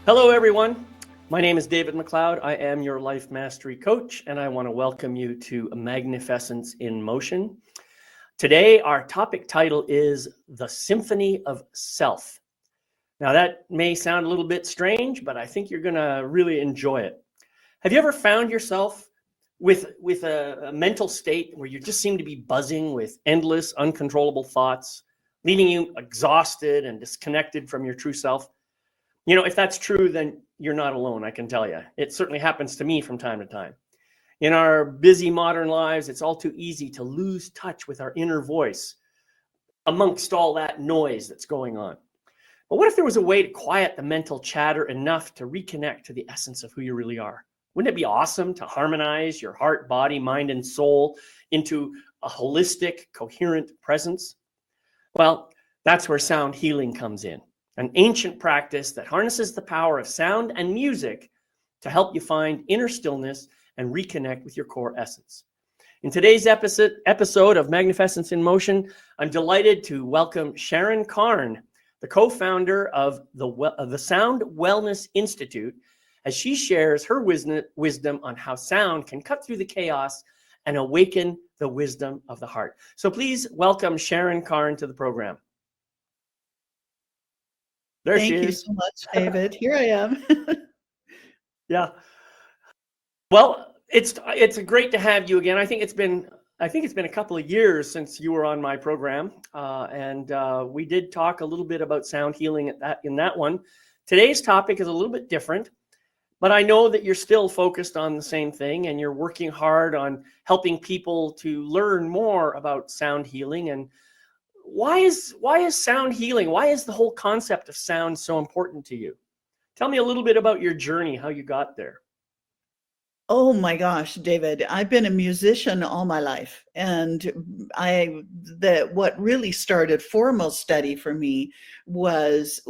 Hello, everyone. My name is David McLeod. I am your life mastery coach, and I want to welcome you to MagnifEssence in Motion. Today, our topic title is The Symphony of Self. Now, that may sound a little bit strange, but I think you're going to really enjoy it. Have you ever found yourself with a mental state where you just seem to be buzzing with endless, uncontrollable thoughts, leaving you exhausted and disconnected from your true self? You know, if that's true, then you're not alone, I can tell you. It certainly happens to me from time to time. In our busy modern lives, it's all too easy to lose touch with our inner voice amongst all that noise that's going on. But what if there was a way to quiet the mental chatter enough to reconnect to the essence of who you really are? Wouldn't it be awesome to harmonize your heart, body, mind, and soul into a holistic, coherent presence? Well, that's where sound healing comes in. An ancient practice that harnesses the power of sound and music to help you find inner stillness and reconnect with your core essence. In today's episode of MagnifEssence in Motion, I'm delighted to welcome Sharon Carne, the co-founder of the Sound Wellness Institute, as she shares her wisdom on how sound can cut through the chaos and awaken the wisdom of the heart. So please welcome Sharon Carne to the program. There she is. Thank you so much, David. Here I am. Yeah. Well, it's great to have you again. I think it's been a couple of years since you were on my program, and we did talk a little bit about sound healing in that one. Today's topic is a little bit different, but I know that you're still focused on the same thing, and you're working hard on helping people to learn more about sound healing. And why is sound healing? Why is the whole concept of sound so important to you? Tell me a little bit about your journey, how you got there. Oh my gosh, David, I've been a musician all my life. And what really started formal study for me was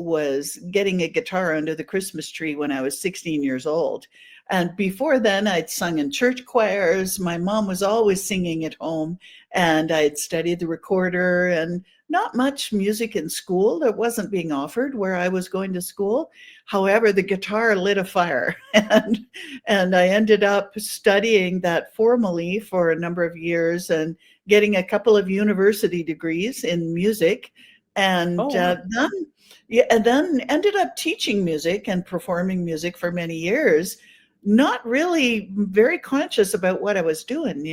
getting a guitar under the Christmas tree when I was 16 years old. And before then, I'd sung in church choirs. My mom was always singing at home, and I'd studied the recorder, and not much music in school that wasn't being offered where I was going to school. However, the guitar lit a fire, and I ended up studying that formally for a number of years and getting a couple of university degrees in music, and then ended up teaching music and performing music for many years, not really very conscious about what I was doing,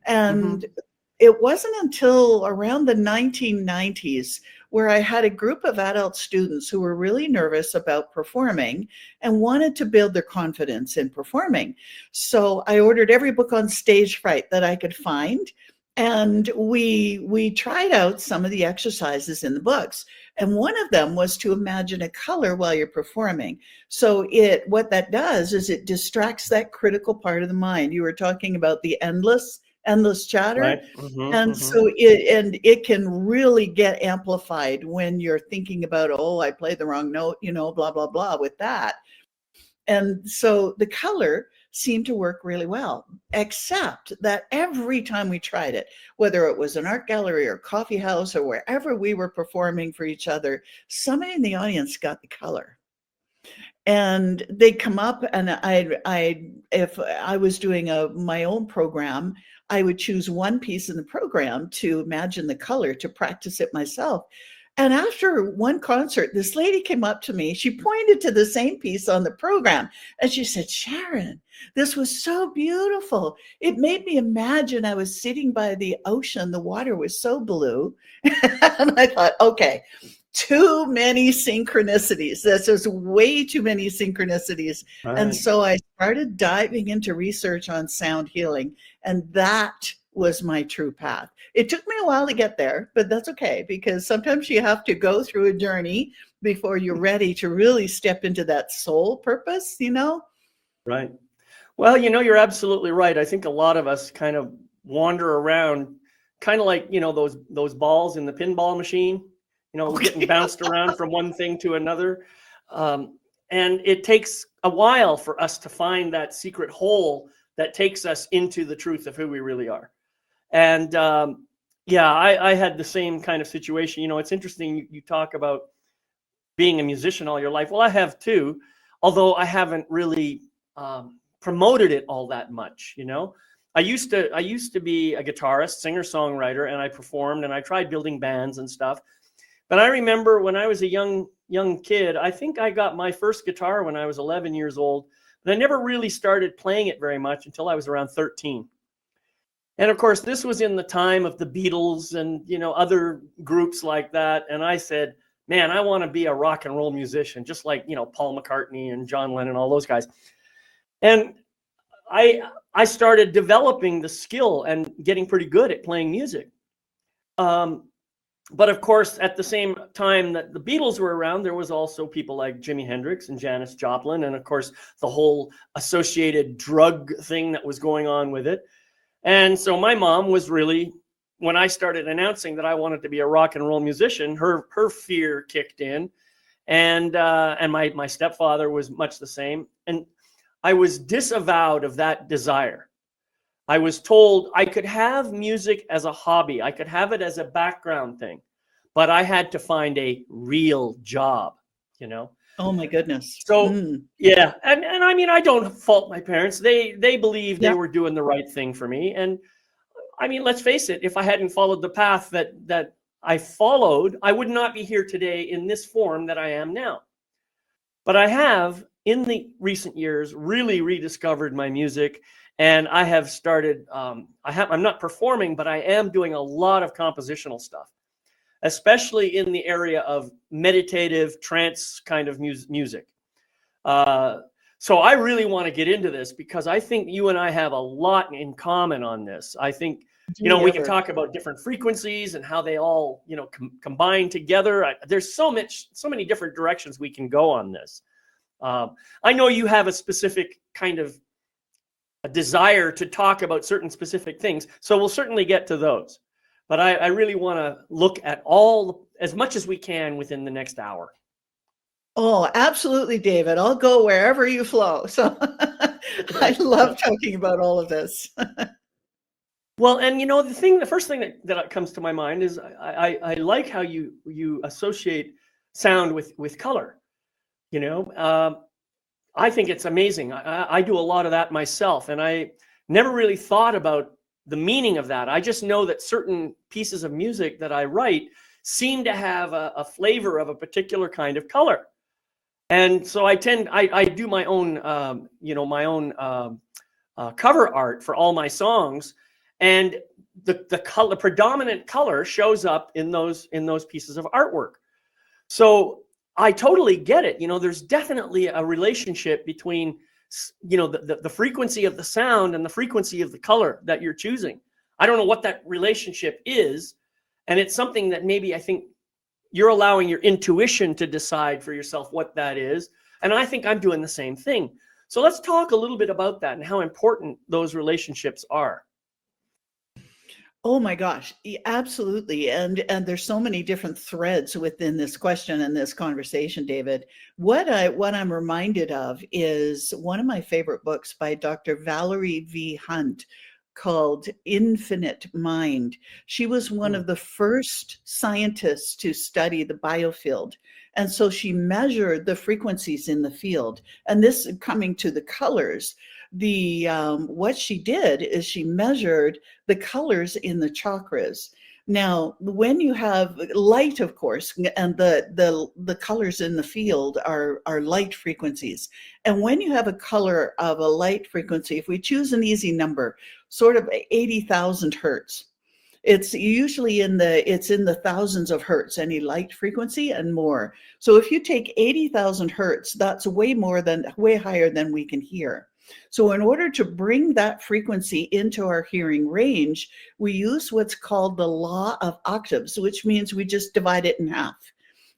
and it wasn't until around the 1990s where I had a group of adult students who were really nervous about performing and wanted to build their confidence in performing. So I ordered every book on stage fright that I could find, and we tried out some of the exercises in the books. And one of them was to imagine a color while you're performing. So what that does is it distracts that critical part of the mind. You were talking about the endless chatter. Right. So it can really get amplified when you're thinking about, oh, I played the wrong note, blah, blah, blah with that. And so the color seemed to work really well, except that every time we tried it, whether it was an art gallery or coffee house or wherever we were performing for each other, somebody in the audience got the color. And they'd come up, and if I was doing my own program, I would choose one piece in the program to imagine the color, to practice it myself. And after one concert, this lady came up to me. She pointed to the same piece on the program, and she said, "Sharon, this was so beautiful. It made me imagine I was sitting by the ocean. The water was so blue." And I thought, okay, too many synchronicities. That's just way too many synchronicities. Right. And so I started diving into research on sound healing, and that was my true path. It took me a while to get there, but that's okay, because sometimes you have to go through a journey before you're ready to really step into that soul purpose, Right. Well, you're absolutely right. I think a lot of us kind of wander around kind of like, those balls in the pinball machine, getting bounced around from one thing to another. And it takes a while for us to find that secret hole that takes us into the truth of who we really are. And I had the same kind of situation. It's interesting you talk about being a musician all your life. Well, I have too. although I haven't really promoted it all that much, you know. I used to be a guitarist, singer, songwriter, and I performed and I tried building bands and stuff. But I remember when I was a young kid, I think I got my first guitar when I was 11 years old, but I never really started playing it very much until I was around 13. And of course, this was in the time of the Beatles and, you know, other groups like that. And I said, man, I want to be a rock and roll musician, just like, you know, Paul McCartney and John Lennon, all those guys. And I started developing the skill and getting pretty good at playing music. But of course, at the same time that the Beatles were around, there was also people like Jimi Hendrix and Janis Joplin, and of course, the whole associated drug thing that was going on with it. And so my mom was really, when I started announcing that I wanted to be a rock and roll musician, her fear kicked in, and my stepfather was much the same, and I was disavowed of that desire. I was told I could have music as a hobby. I could have it as a background thing, but I had to find a real job, you know? Oh my goodness. So, yeah. And I mean, I don't fault my parents. They believed they were doing the right thing for me. And I mean, let's face it, if I hadn't followed the path that I followed, I would not be here today in this form that I am now. But I have, in the recent years, really rediscovered my music. And I have started, I'm not performing, but I am doing a lot of compositional stuff, especially in the area of meditative trance kind of music. So I really want to get into this because I think you and I have a lot in common on this. I think, you know, we can talk about different frequencies and how they all, you know, combine together. There's so many different directions we can go on this. I know you have a specific kind of a desire to talk about certain specific things. So we'll certainly get to those. But I really want to look at as much as we can within the next hour. Oh, absolutely, David. I'll go wherever you flow. So I love talking about all of this. Well, and you know, the first thing that comes to my mind is I like how you associate sound with color. You know, I think it's amazing. I do a lot of that myself, and I never really thought about the meaning of that. I just know that certain pieces of music that I write seem to have a flavor of a particular kind of color. And so I do my own, you know, my own cover art for all my songs, and the predominant color shows up in those pieces of artwork. So I totally get it. You know, there's definitely a relationship between, you know, the frequency of the sound and the frequency of the color that you're choosing. I don't know what that relationship is. And it's something that maybe I think you're allowing your intuition to decide for yourself what that is. And I think I'm doing the same thing. So let's talk a little bit about that and how important those relationships are. Oh my gosh, absolutely. And there's so many different threads within this question and this conversation, David. What I'm reminded of is one of my favorite books by Dr. Valerie V. Hunt called Infinite Mind. She was one of the first scientists to study the biofield. And so she measured the frequencies in the field. And this, coming to the colors, what she did is she measured the colors in the chakras. Now, when you have light, of course, and the colors in the field are light frequencies. And when you have a color of a light frequency, if we choose an easy number, sort of 80,000 hertz, it's usually in the thousands of hertz, any light frequency and more. So if you take 80,000 hertz, that's way higher than we can hear. So in order to bring that frequency into our hearing range, we use what's called the law of octaves, which means we just divide it in half.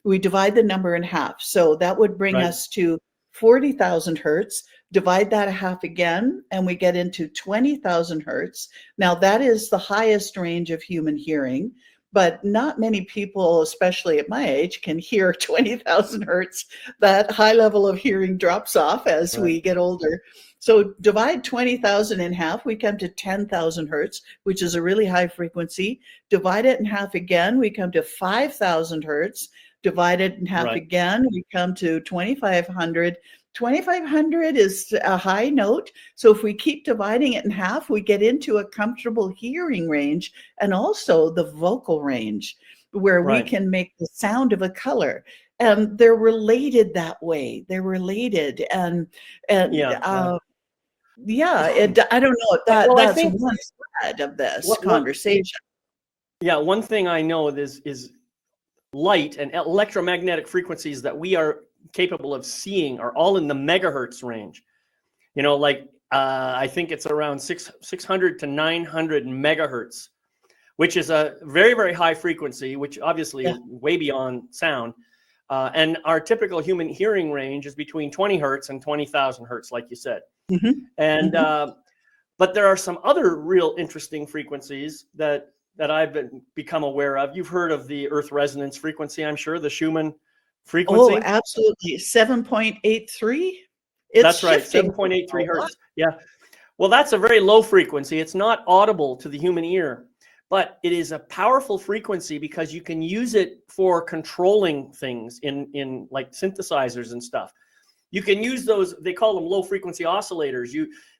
We divide the number in half. So that would bring us to 40,000 hertz. Divide that a half again, and we get into 20,000 hertz. Now that is the highest range of human hearing, but not many people, especially at my age, can hear 20,000 hertz. That high level of hearing drops off as we get older. So divide 20,000 in half, we come to 10,000 hertz, which is a really high frequency. Divide it in half again, we come to 5,000 hertz. Divide it in half again, we come to 2,500. 2,500 is a high note. So if we keep dividing it in half, we get into a comfortable hearing range and also the vocal range where we Right. can make the sound of a color. And they're related that way. They're related. And Yeah. yeah, I don't know. Well, I That's think one thread of this what conversation. yeah, one thing I know is light and electromagnetic frequencies that we are capable of seeing are all in the megahertz range. You know, like I think it's around 600 to 900 megahertz, which is a very, very high frequency, which obviously Yeah. is way beyond sound. And our typical human hearing range is between 20 hertz and 20,000 hertz, like you said. Mhm. And Mhm. but there are some other real interesting frequencies that I've become aware of. You've heard of the Earth resonance frequency, I'm sure, the Schumann Oh, frequency. absolutely. 7.83. It's That's right, shifting a 7.83 lot. hertz. Yeah. Well, that's a very low frequency. It's not audible to the human ear, but it is a powerful frequency because you can use it for controlling things in like synthesizers and stuff. You can use those, they call them low frequency oscillators.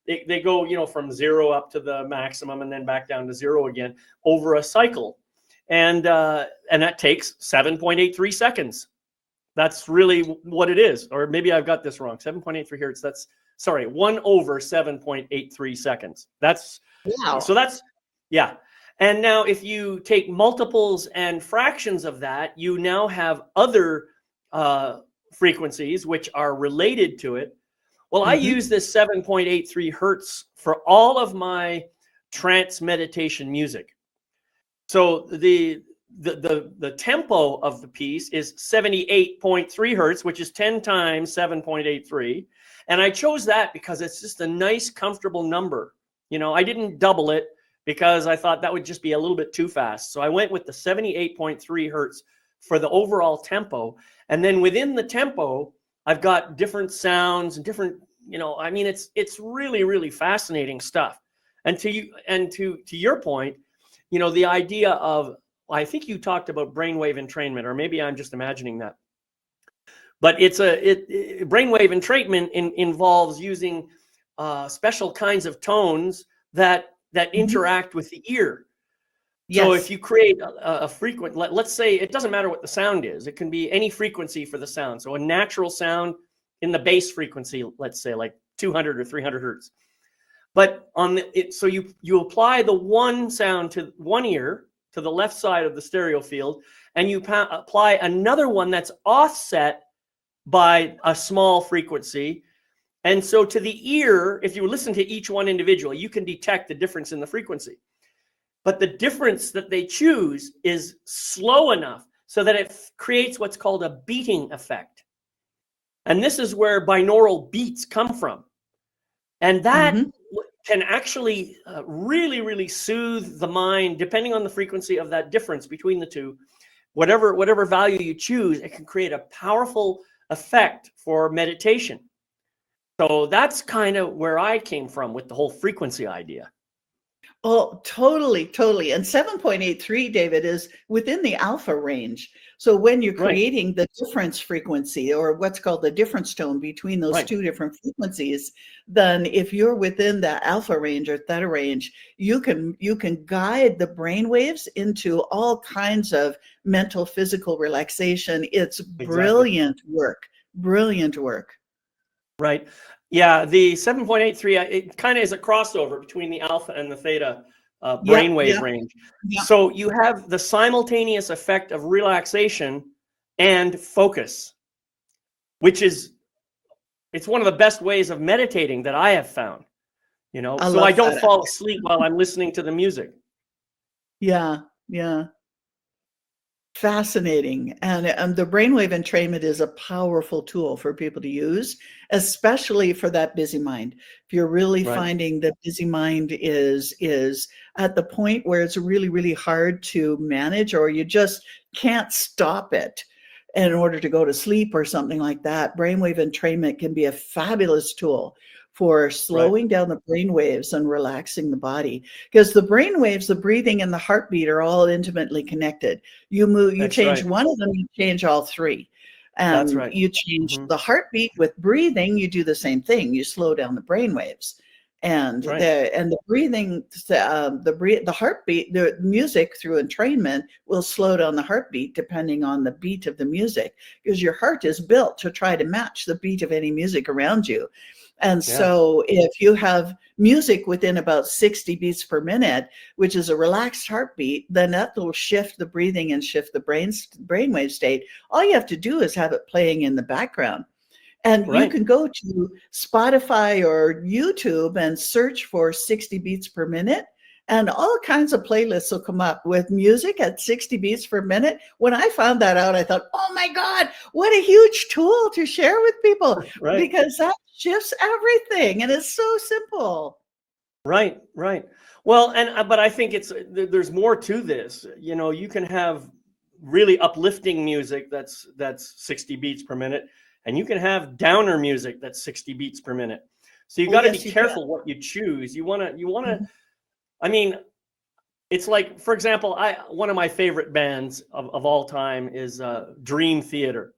They go, you know, from 0 up to the maximum and then back down to 0 again over a cycle. And that takes 7.83 seconds. That's really what it is. Or maybe I've got this wrong. 7.83 hertz. That's, sorry, 1 over 7.83 seconds. Wow. That's, yeah. And now if you take multiples and fractions of that, you now have other frequencies which are related to it. Well, I Mhm. use this 7.83 hertz for all of my trance meditation music. So the tempo of the piece is 78.3 hertz, which is 10 times 7.83. And I chose that because it's just a nice, comfortable number. You know, I didn't double it because I thought that would just be a little bit too fast. So I went with the 78.3 hertz for the overall tempo. And then within the tempo, I've got different sounds and different, you know, I mean, it's really, really fascinating stuff. And to your point, you know, the idea of, I think you talked about brainwave entrainment, or maybe I'm just imagining that. But brainwave entrainment involves using special kinds of tones that Mhm. interact with the ear. So if Yes. you create a frequent, let's say it doesn't matter what the sound is, it can be any frequency for the sound. So a natural sound in the bass frequency, let's say like 200 or 300 hertz. But so you apply the one sound to one ear, to the left side of the stereo field, and you apply another one that's offset by a small frequency. And so to the ear, if you listen to each one individually, you can detect the difference in the frequency. But the difference that they choose is slow enough so that it creates what's called a beating effect. And this is where binaural beats come from. And that Mhm. can actually really, really soothe the mind, depending on the frequency of that difference between the two. Whatever value you choose, it can create a powerful effect for meditation. So that's kind of where I came from with the whole frequency idea. Oh, totally, totally. And 7.83, David, is within the alpha range. So when you're Right, creating the difference frequency, or what's called the difference tone between those right, two different frequencies, then if you're within the alpha range or theta range, you can guide the brain waves into all kinds of mental, physical relaxation. It's exactly. brilliant work. Brilliant work. Right. Yeah, the 7.83, it kind of is a crossover between the alpha and the theta Yep, brainwave yep, range. yep. So you have the simultaneous effect of relaxation and focus, which is, it's one of the best ways of meditating that I have found, you know, I so I love don't that. fall asleep while I'm listening to the music. Yeah, yeah. Fascinating. And the brainwave entrainment is a powerful tool for people to use, especially for that busy mind. If you're really Right. finding that busy mind is at the point where it's really, really hard to manage, or you just can't stop it in order to go to sleep or something like that, brainwave entrainment can be a fabulous tool for Right. slowing down the brain waves and relaxing the body, because the brain waves, the breathing and the heartbeat are all intimately connected. You That's change right. one of them, you change all three. That's And right. you change Hmm. the heartbeat with breathing, you do the same thing. You slow down the brain waves. And Right. the breathing, the heartbeat, the music through entrainment will slow down the heartbeat depending on the beat of the music, because your heart is built to try to match the beat of any music around you. And Yeah. so if you have music within about 60 beats per minute, which is a relaxed heartbeat, then that will shift the breathing and shift the brainwave state. All you have to do is have it playing in the background. And you Right. can go to Spotify or YouTube and search for 60 beats per minute, and all kinds of playlists will come up with music at 60 beats per minute. When I found that out, I thought, oh my God, what a huge tool to share with people, Right. because that shifts everything and it's so simple. Right. Right. Well, and but I think there's more to this. You know, you can have really uplifting music that's 60 beats per minute, and you can have downer music that's 60 beats per minute. So you Oh, got to be yes, you can. careful what you choose. You want to Mhm. I mean, it's like, for example, I one of my favorite bands of all time is Dream Theater.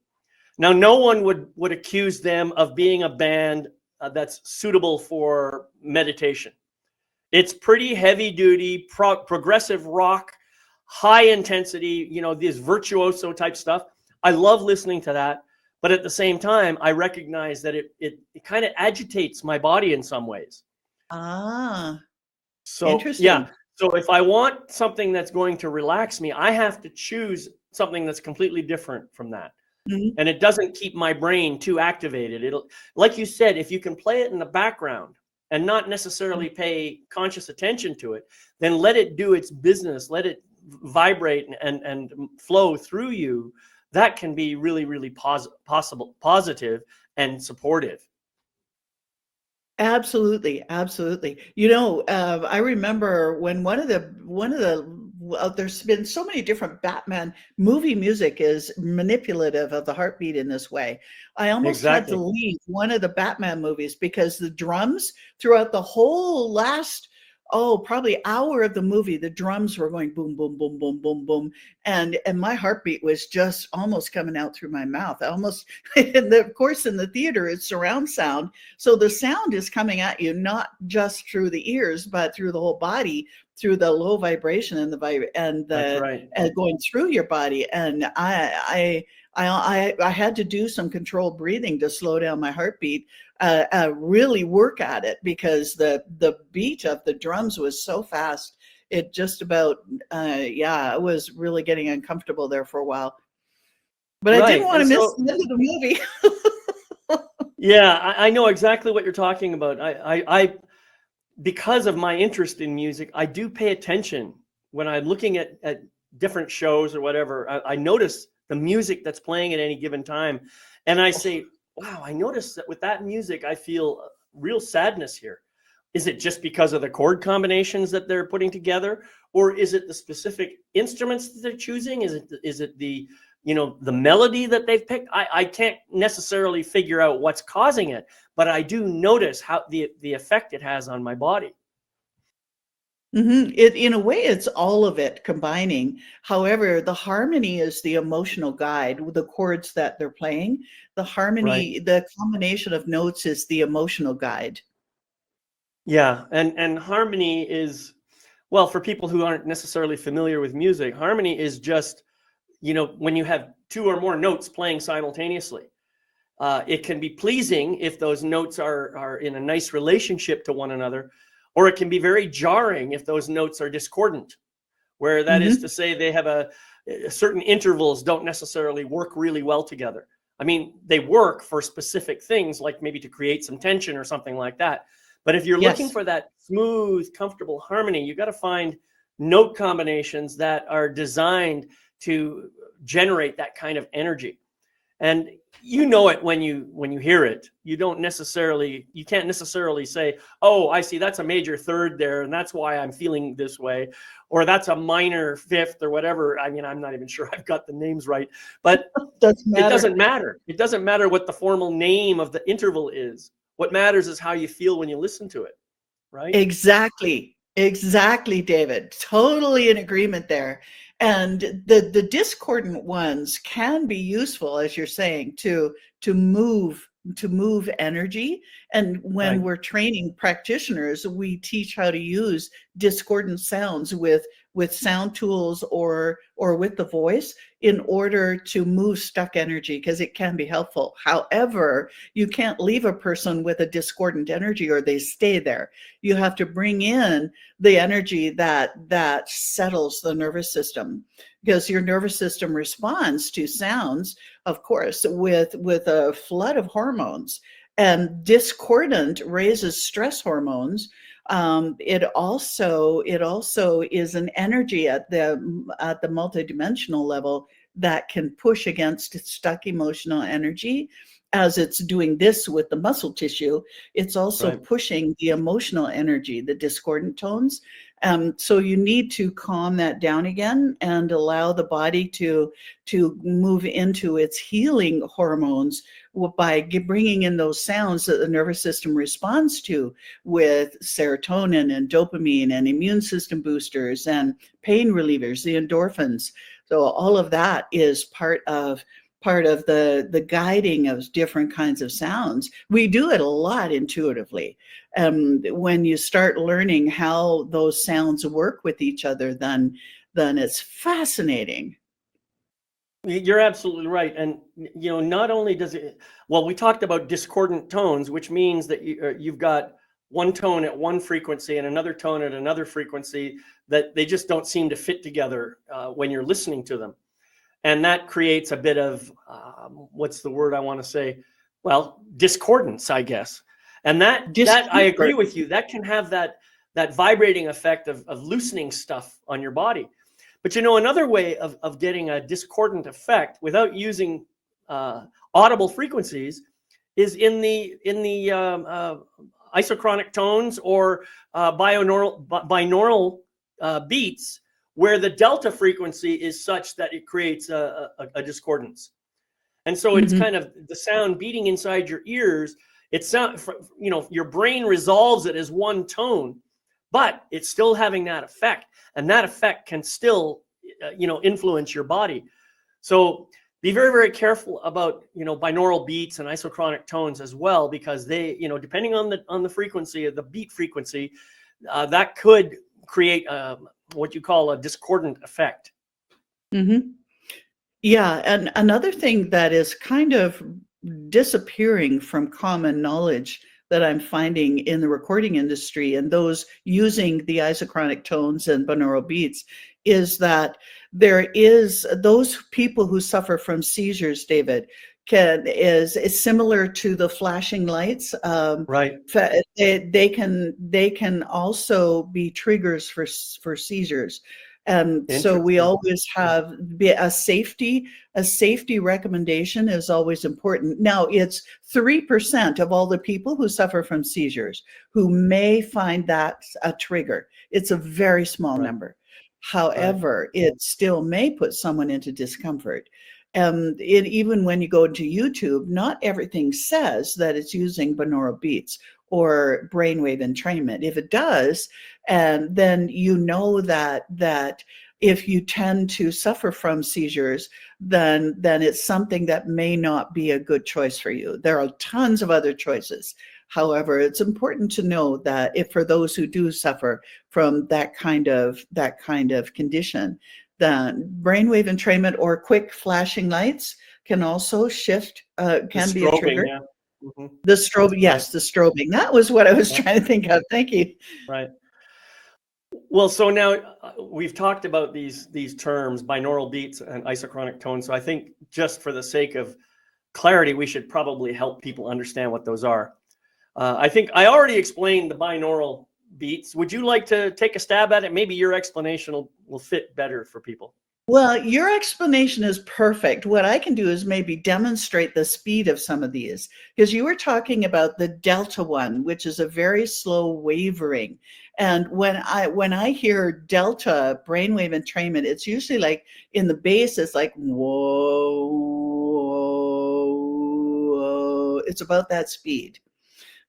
Now, no one would accuse them of being a band that's suitable for meditation. It's pretty heavy duty, progressive rock, high intensity, you know, this virtuoso type stuff. I love listening to that. But at the same time, I recognize that it kind of agitates my body in some ways. Ah, So, yeah. interesting. So if I want something that's going to relax me, I have to choose something that's completely different from that. Mhm. And it doesn't keep my brain too activated. It'll, like you said, if you can play it in the background and not necessarily pay conscious attention to it, then let it do its business, let it vibrate and flow through you. That can be really, really positive and supportive. Absolutely, absolutely. You know, I remember when well, there's been so many different Batman movie music is manipulative of the heartbeat in this way. I almost had to Exactly. leave one of the Batman movies because the drums throughout the whole last, oh, probably hour of the movie, the drums were going boom, boom, boom, boom, boom, boom, and my heartbeat was just almost coming out through my mouth. I almost, and of course, in the theater, it's surround sound. So the sound is coming at you not just through the ears, but through the whole body, through the low vibration and That's the right. going through your body. And I had to do some controlled breathing to slow down my heartbeat. Really work at it, because the beat of the drums was so fast. It just about yeah, I was really getting uncomfortable there for a while. But I didn't Right. want And to miss so, the end of the movie. yeah, I know exactly what you're talking about. Because of my interest in music, I do pay attention when I'm looking at different shows or whatever. I notice the music that's playing at any given time. And I say, wow, I notice that with that music, I feel real sadness here. Is it just because of the chord combinations that they're putting together? Or is it the specific instruments that they're choosing? Is it the, you know, the melody that they've picked? I can't necessarily figure out what's causing it, but I do notice how the effect it has on my body. It, in a way, it's all of it combining. However, the harmony is the emotional guide with the chords that they're playing. The Right. harmony, the combination of notes is the emotional guide. Yeah, and harmony is, well, for people who aren't necessarily familiar with music, harmony is just, you know, when you have two or more notes playing simultaneously. It can be pleasing if those notes are in a nice relationship to one another, or it can be very jarring if those notes are discordant, where that is to Mhm. say they have certain intervals don't necessarily work really well together. I mean, they work for specific things, like maybe to create some tension or something like that. But if you're looking Yes. for that smooth, comfortable harmony, you got to find note combinations that are designed to generate that kind of energy. And you know it when you hear it. You can't necessarily say, oh, I see, that's a major third there and that's why I'm feeling this way, or that's a minor fifth or whatever. I mean, I'm not even sure I've got the names right, but Doesn't it matter. doesn't matter. It doesn't matter what the formal name of the interval is. What matters is how you feel when you listen to it, right? Exactly. Exactly, David. Totally in agreement there. And the discordant ones can be useful, as you're saying, to move energy. And when Right. we're training practitioners, we teach how to use discordant sounds with sound tools or with the voice in order to move stuck energy, because it can be helpful. However, you can't leave a person with a discordant energy or they stay there. You have to bring in the energy that settles the nervous system, because your nervous system responds to sounds, of course, with a flood of hormones. And discordant raises stress hormones. It also is an energy at the multidimensional level that can push against stuck emotional energy. As it's doing this with the muscle tissue, it's also Right. pushing the emotional energy, the discordant tones. So you need to calm that down again and allow the body to move into its healing hormones by bringing in those sounds that the nervous system responds to, with serotonin and dopamine and immune system boosters and pain relievers, the endorphins. So all of that is part of the guiding of different kinds of sounds. We do it a lot intuitively. When you start learning how those sounds work with each other, then it's fascinating. You're absolutely right. And, not only does it, well, we talked about discordant tones, which means that you've got one tone at one frequency and another tone at another frequency, that they just don't seem to fit together when you're listening to them. And that creates a bit of, what's the word I want to say? Well, discordance, I guess. And that I agree with you. That can have that vibrating effect of loosening stuff on your body. But another way of getting a discordant effect without using audible frequencies is in the isochronic tones or binaural beats, where the delta frequency is such that it creates a discordance. And so it's kind of the sound beating inside your ears. Your brain resolves it as one tone, but it's still having that effect. And that effect can still, influence your body. So be very, very careful about, binaural beats and isochronic tones as well, because they, depending on the frequency of the beat frequency, that could create what you call a discordant effect. Mm-hmm. Yeah, and another thing that is kind of disappearing from common knowledge that I'm finding in the recording industry and those using the isochronic tones and binaural beats is that those people who suffer from seizures, David, is similar to the flashing lights. Right. They can also be triggers for seizures. So we always have a safety recommendation is always important. Now, it's 3% of all the people who suffer from seizures who may find that a trigger. It's a very small number. However, it still may put someone into discomfort. Even when you go to YouTube, not everything says that it's using binaural beats or brainwave entrainment. If it does, and then that if you tend to suffer from seizures, then it's something that may not be a good choice for you. There are tons of other choices. However, it's important to know that if for those who do suffer from that kind of condition, then brainwave entrainment or quick flashing lights can also shift, can be a trigger. Yeah. Mm-hmm. The strobe, yes, the strobing. That was what I was trying to think of. Thank you. Right. Well, so now we've talked about these terms, binaural beats and isochronic tones. So I think just for the sake of clarity, we should probably help people understand what those are. I think I already explained the binaural beats. Would you like to take a stab at it? Maybe your explanation will fit better for people. Well, your explanation is perfect. What I can do is maybe demonstrate the speed of some of these, because you were talking about the delta one, which is a very slow wavering. And when I hear delta brainwave entrainment, it's usually like in the bass, it's like whoa, whoa. It's about that speed.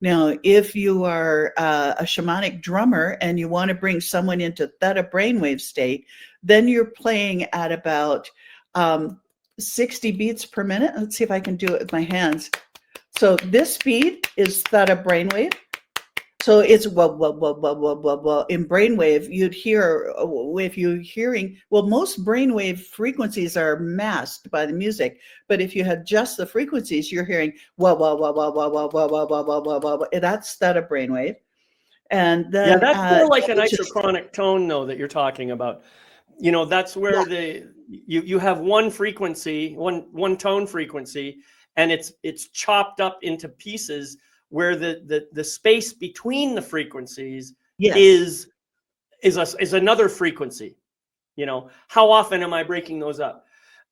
Now, if you are a shamanic drummer and you want to bring someone into theta brainwave state, then you're playing at about 60 beats per minute. Let's see if I can do it with my hands. So this speed is theta brainwave. So it's well. In brainwave, you'd hear, if you're hearing, well, most brainwave frequencies are masked by the music, but if you have just the frequencies, you're hearing that's theta brainwave. And then yeah, that's more like an isochronic tone, though, that you're talking about. You know, that's where you have one frequency, one tone frequency, and it's chopped up into pieces where the space between the frequencies is another frequency. You know, how often am I breaking those up?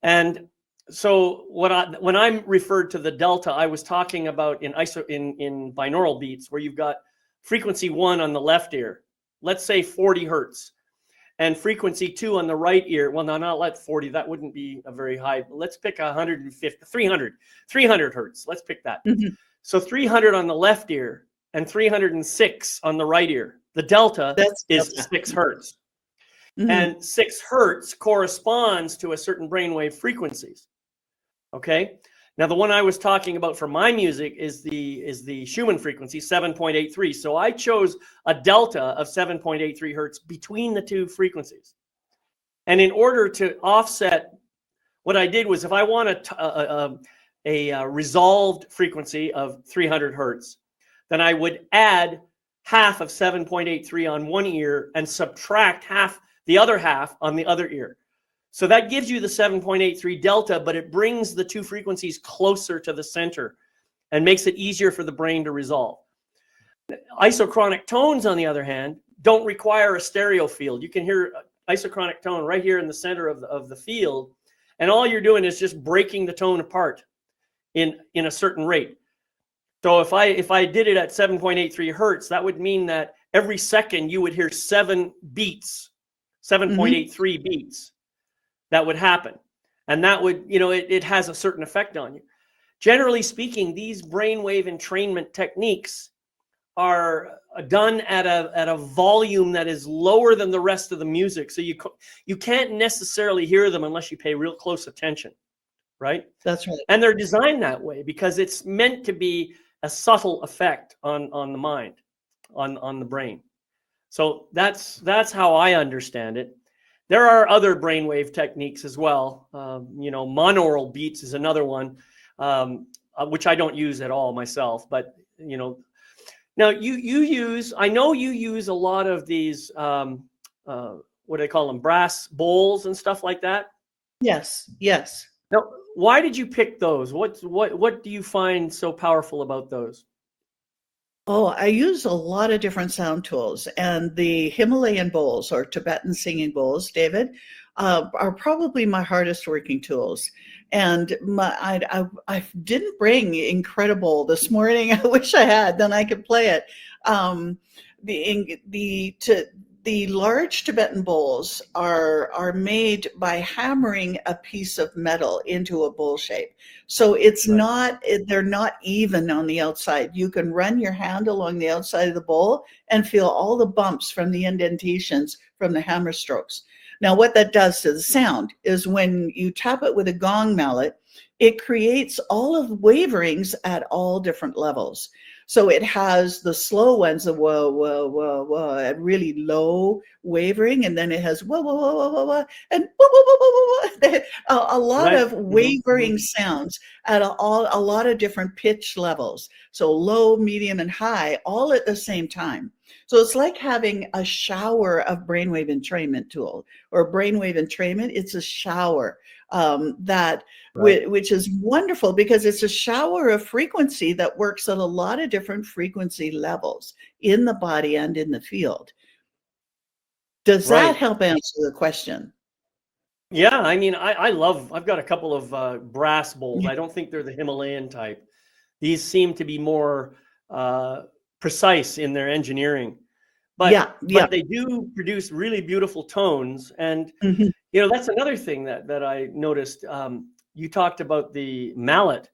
And so when I'm referred to the delta, I was talking about in binaural beats where you've got frequency 1 on the left ear, let's say 40 hertz, and frequency 2 on the right ear. Well, no, not let 40. That wouldn't be a very high. Let's pick 150, 300 hertz. Let's pick that. Mm-hmm. So 300 on the left ear and 306 on the right ear. The delta is 6 hertz. Mm-hmm. And 6 hertz corresponds to a certain brainwave frequencies. Okay. Now, the one I was talking about for my music is the Schumann frequency, 7.83. So I chose a delta of 7.83 hertz between the two frequencies. And in order to offset, what I did was, if I want a resolved frequency of 300 hertz, then I would add half of 7.83 on one ear and subtract the other half on the other ear. So that gives you the 7.83 delta, but it brings the two frequencies closer to the center and makes it easier for the brain to resolve. Isochronic tones, on the other hand, don't require a stereo field. You can hear isochronic tone right here in the center of the field, and all you're doing is just breaking the tone apart in a certain rate. So if I did it at 7.83 hertz, that would mean that every second you would hear 7 beats, 7.83 beats. That would happen. And that would, it has a certain effect on you. Generally speaking, these brainwave entrainment techniques are done at a volume that is lower than the rest of the music. So you can't necessarily hear them unless you pay real close attention, right? That's right. And they're designed that way because it's meant to be a subtle effect on the mind, on the brain. So that's how I understand it. There are other brainwave techniques as well. Monaural beats is another one, which I don't use at all myself. But now I know you use a lot of these, what do they call them, brass bowls and stuff like that. Yes. Now, why did you pick those? What do you find so powerful about those? Oh, I use a lot of different sound tools, and the Himalayan bowls or Tibetan singing bowls, David, are probably my hardest working tools. And I didn't bring incredible this morning. I wish I had, then I could play it. The large Tibetan bowls are made by hammering a piece of metal into a bowl shape. So they're not even on the outside. You can run your hand along the outside of the bowl and feel all the bumps from the indentations from the hammer strokes. Now, what that does to the sound is when you tap it with a gong mallet, it creates all of the waverings at all different levels. So it has the slow ones, the whoa, whoa, whoa, whoa, at really low wavering, and then it has whoa, whoa, whoa, whoa, whoa, whoa, and whoa, whoa, whoa, whoa, whoa. A lot of wavering sounds at a lot of different pitch levels. So low, medium, and high, all at the same time. So it's like having a shower of brainwave entrainment tool or brainwave entrainment. It's a shower which is wonderful because it's a shower of frequency that works at a lot of different frequency levels in the body and in the field. Does that help answer the question? Yeah, I mean, I've got a couple of brass bowls. I don't think they're the Himalayan type. These seem to be more precise in their engineering. But they do produce really beautiful tones. And, that's another thing that I noticed. You talked about the mallet.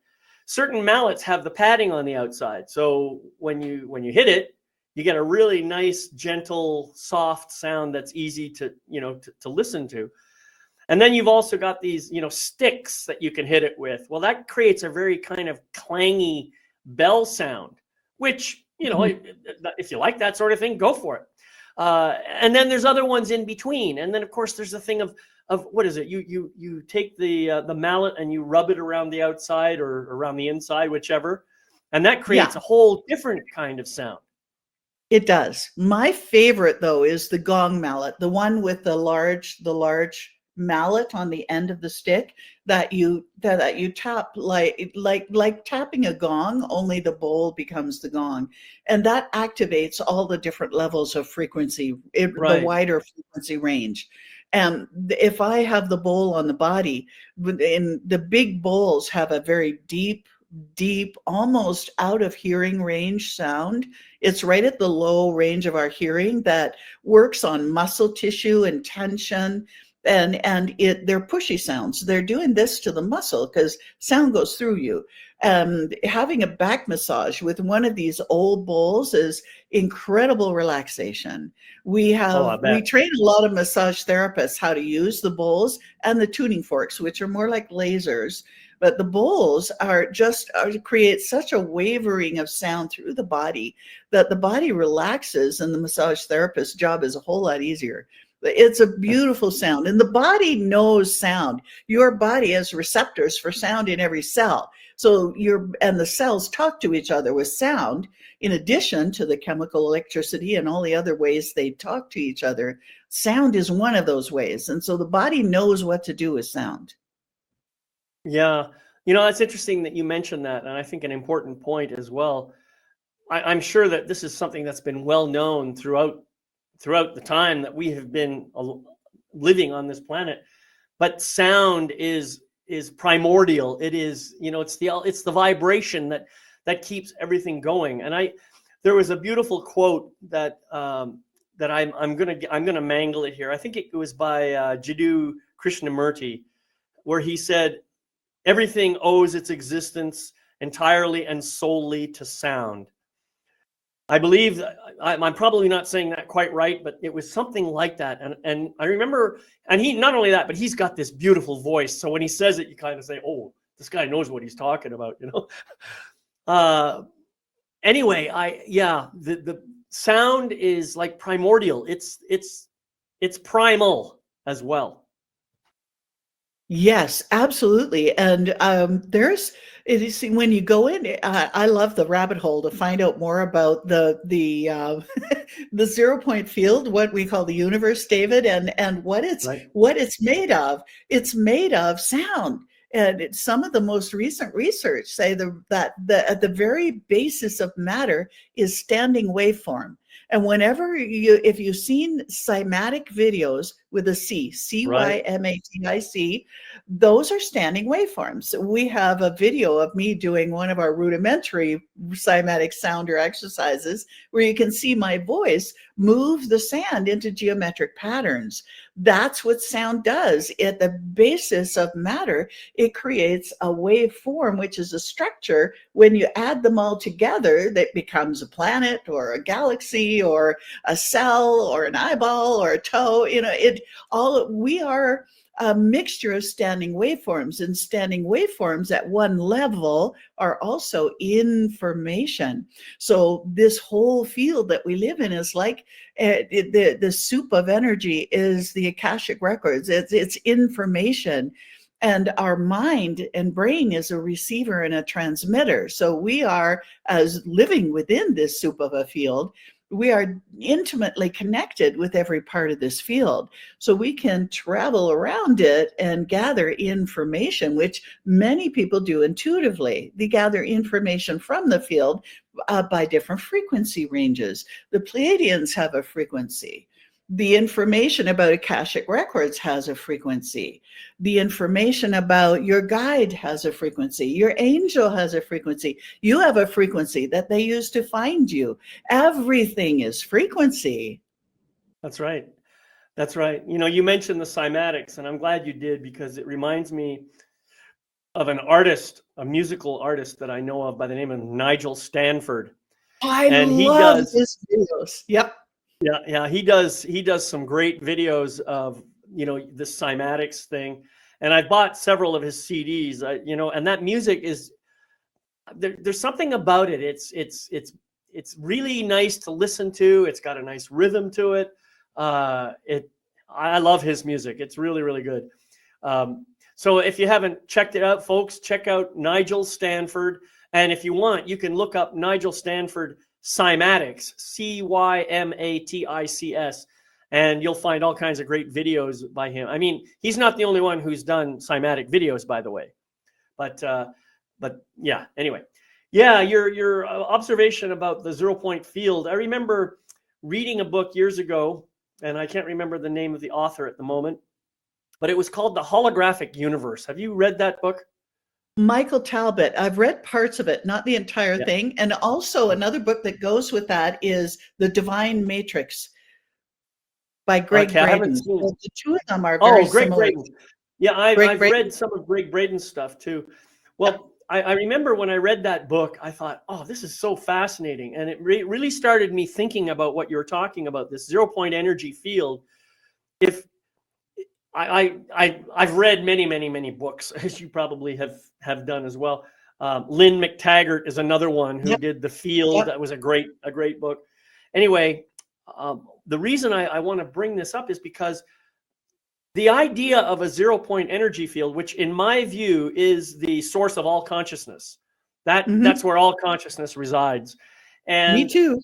certain mallets have the padding on the outside. So when you hit it, you get a really nice, gentle, soft sound that's easy to, to listen to. And then you've also got these, sticks that you can hit it with. Well, that creates a very kind of clangy bell sound, which, if you like that sort of thing, go for it. And then there's other ones in between. And then, of course, there's the thing of what is it? You take the mallet and you rub it around the outside or around the inside, whichever. And that creates a whole different kind of sound. It does. My favorite, though, is the gong mallet, the one with the large mallet on the end of the stick that you tap like tapping a gong, only the bowl becomes the gong, and that activates all the different levels of frequency, the wider frequency range. And if I have the bowl on the body, in the big bowls have a very deep, almost out of hearing range sound. It's right at the low range of our hearing that works on muscle tissue and tension. And they're pushy sounds. They're doing this to the muscle because sound goes through you. Having a back massage with one of these old bowls is incredible relaxation. We train a lot of massage therapists how to use the bowls and the tuning forks, which are more like lasers. But the bowls create such a wavering of sound through the body that the body relaxes, and the massage therapist's job is a whole lot easier. It's a beautiful sound, and the body knows sound. Your body has receptors for sound in every cell. So the cells talk to each other with sound, in addition to the chemical electricity and all the other ways they talk to each other. Sound is one of those ways. And so the body knows what to do with sound. Yeah. It's interesting that you mentioned that. And I think an important point as well. I'm sure that this is something that's been well known throughout the time that we have been living on this planet, but sound is primordial. It is, it's the vibration that keeps everything going. And there was a beautiful quote that I'm gonna mangle it here. I think it was by Jiddu Krishnamurti, where he said, "Everything owes its existence entirely and solely to sound." I believe I'm probably not saying that quite right, but it was something like that. And I remember, and he, not only that, but he's got this beautiful voice. So when he says it, you kind of say, "Oh, this guy knows what he's talking about," Anyway, the sound is like primordial. It's primal as well. Yes, absolutely. And when you go in, I love the rabbit hole to find out more about the 0 point field, what we call the universe, David, and what it's made of. It's made of sound. And some of the most recent research say that at the very basis of matter is standing waveform. And if you've seen cymatic videos with a CYMATIC, those are standing waveforms. We have a video of me doing one of our rudimentary cymatic sounder exercises where you can see my voice move the sand into geometric patterns. That's what sound does. At the basis of matter, it creates a waveform, which is a structure. When you add them all together, that becomes a planet or a galaxy or a cell or an eyeball or a toe. We are a mixture of standing waveforms, and standing waveforms at one level are also information. So this whole field that we live in is like the soup of energy is the Akashic records. It's information. And our mind and brain is a receiver and a transmitter. So we are, as living within this soup of a field, we are intimately connected with every part of this field. So we can travel around it and gather information, which many people do intuitively. They gather information from the field by different frequency ranges. The Pleiadians have a frequency. The information about Akashic records has a frequency. The information about your guide has a frequency. Your angel has a frequency. You have a frequency that they use to find you. Everything is frequency. That's right. That's right. You mentioned the cymatics, and I'm glad you did, because it reminds me of an artist, a musical artist that I know of by the name of Nigel Stanford. I And he love does, his videos. Yep. yeah, he does some great videos of, the cymatics thing. And I bought several of his CDs, and that music is there's something about it. It's really nice to listen to. It's got a nice rhythm to it. I love his music. It's really, really good. So if you haven't checked it out, folks, check out Nigel Stanford. And if you want, you can look up Nigel Stanford Cymatics, Cymatics, and you'll find all kinds of great videos by him. I mean, he's not the only one who's done cymatic videos, by the way. But yeah, anyway. Yeah, your observation about the 0 point field. I remember reading a book years ago, and I can't remember the name of the author at the moment, but it was called The Holographic Universe. Have you read that book? Michael Talbot. I've read parts of it, not the entire Yeah. thing. And also another book that goes with that is The Divine Matrix by Greg Okay, I haven't Braden. seen it. So the two of them are very Greg similar. Braden. Yeah, I've Braden. read some of Greg Braden's stuff too. Well, I remember when I read that book, I thought, oh, this is so fascinating. And it really started me thinking about what you're talking about, this 0 point energy field. If I've read many books, as you probably have done as well. Lynn McTaggart is another one who did The Field. Yep. That was a great book. Anyway, the reason I want to bring this up is because the idea of a 0 point energy field, which in my view is the source of all consciousness, that's where all consciousness resides. And Me too.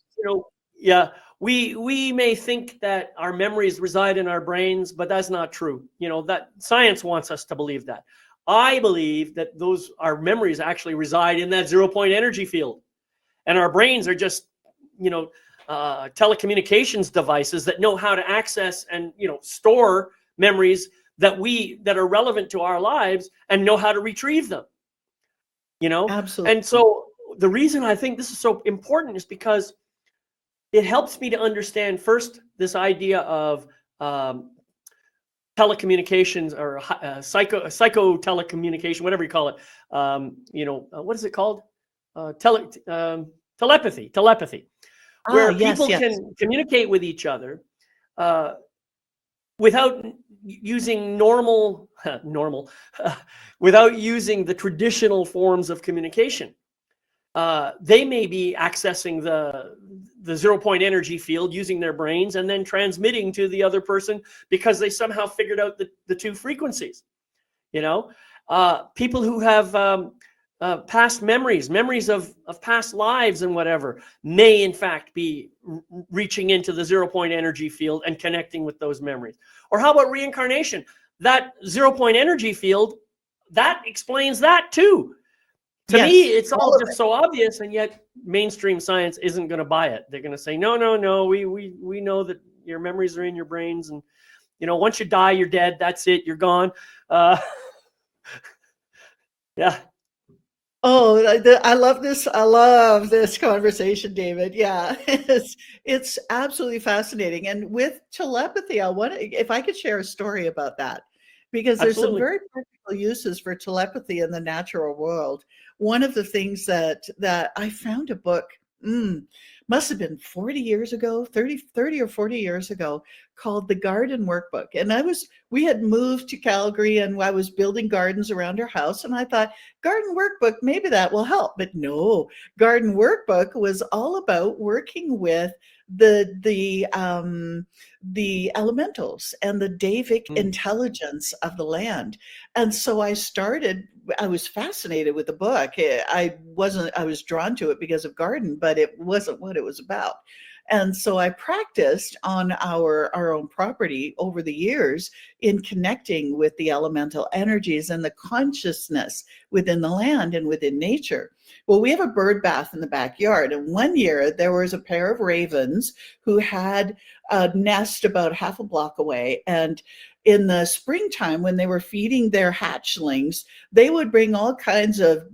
Yeah, we may think that our memories reside in our brains, but that's not true. That science wants us to believe that. I believe that our memories actually reside in that 0 point energy field, and our brains are just telecommunications devices that know how to access and store memories that are relevant to our lives and know how to retrieve them. Absolutely. And so the reason I think this is so important is because it helps me to understand first this idea of telecommunications or psycho telecommunication, whatever you call it. What is it called? Telepathy, where people can communicate with each other without using without using the traditional forms of communication. They may be accessing the 0 point energy field using their brains and then transmitting to the other person because they somehow figured out the two frequencies. People who have past memories of past lives and whatever may in fact be reaching into the 0 point energy field and connecting with those memories. Or how about reincarnation? That 0 point energy field, that explains that too. To me, it's all just so obvious, and yet mainstream science isn't going to buy it. They're going to say, no, we know that your memories are in your brains, and once you die, you're dead. That's it. You're gone. Yeah. Oh, I love this. I love this conversation, David. Yeah, it's absolutely fascinating. And with telepathy, if I could share a story about that, because there's some very practical uses for telepathy in the natural world. One of the things that I found a book, must have been 40 years ago, 30 or 40 years ago, called The Garden Workbook. And we had moved to Calgary and I was building gardens around our house. And I thought, Garden Workbook, maybe that will help. But no, Garden Workbook was all about working with the elementals and the Davic intelligence of the land. And so I was fascinated with the book. I was drawn to it because of garden, but it wasn't what it was about. And so I practiced on our own property over the years in connecting with the elemental energies and the consciousness within the land and within nature. Well, we have a bird bath in the backyard. And one year there was a pair of ravens who had a nest about half a block away. And in the springtime, when they were feeding their hatchlings, they would bring all kinds of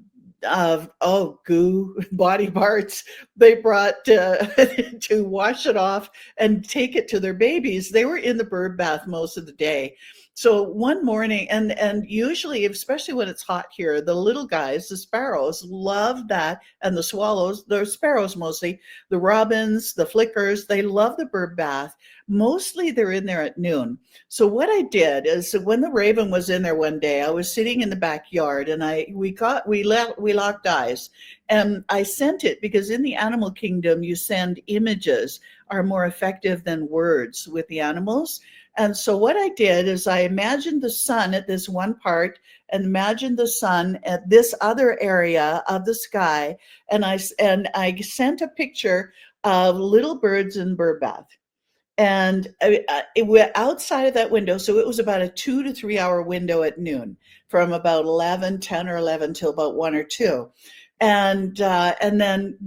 goo, body parts they brought to wash it off and take it to their babies. They were in the bird bath most of the day. So one morning, and usually, especially when it's hot here, the little guys, the sparrows, love that, and the swallows, the sparrows mostly, the robins, the flickers, they love the bird bath. Mostly they're in there at noon. So what I did is when the raven was in there one day, I was sitting in the backyard, and we locked eyes, and I sent it because in the animal kingdom you send images are more effective than words with the animals. And so what I did is I imagined the sun at this one part and imagined the sun at this other area of the sky. And I sent a picture of little birds in bird bath. And it went outside of that window. So it was about a 2 to 3 hour window at noon, from about 10 or 11 till about 1 or 2. And then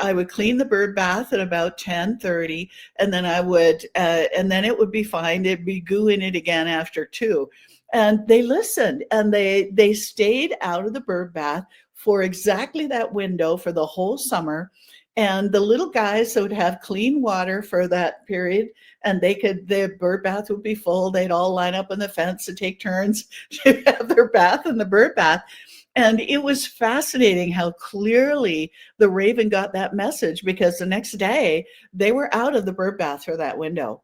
I would clean the bird bath at about 10:30, and then and then it would be fine. It'd be goo in it again after 2. And they listened, and they stayed out of the bird bath for exactly that window for the whole summer. And the little guys would have clean water for that period, and the bird bath would be full. They'd all line up on the fence to take turns to have their bath in the bird bath. And it was fascinating how clearly the raven got that message, because the next day they were out of the bird bath for that window.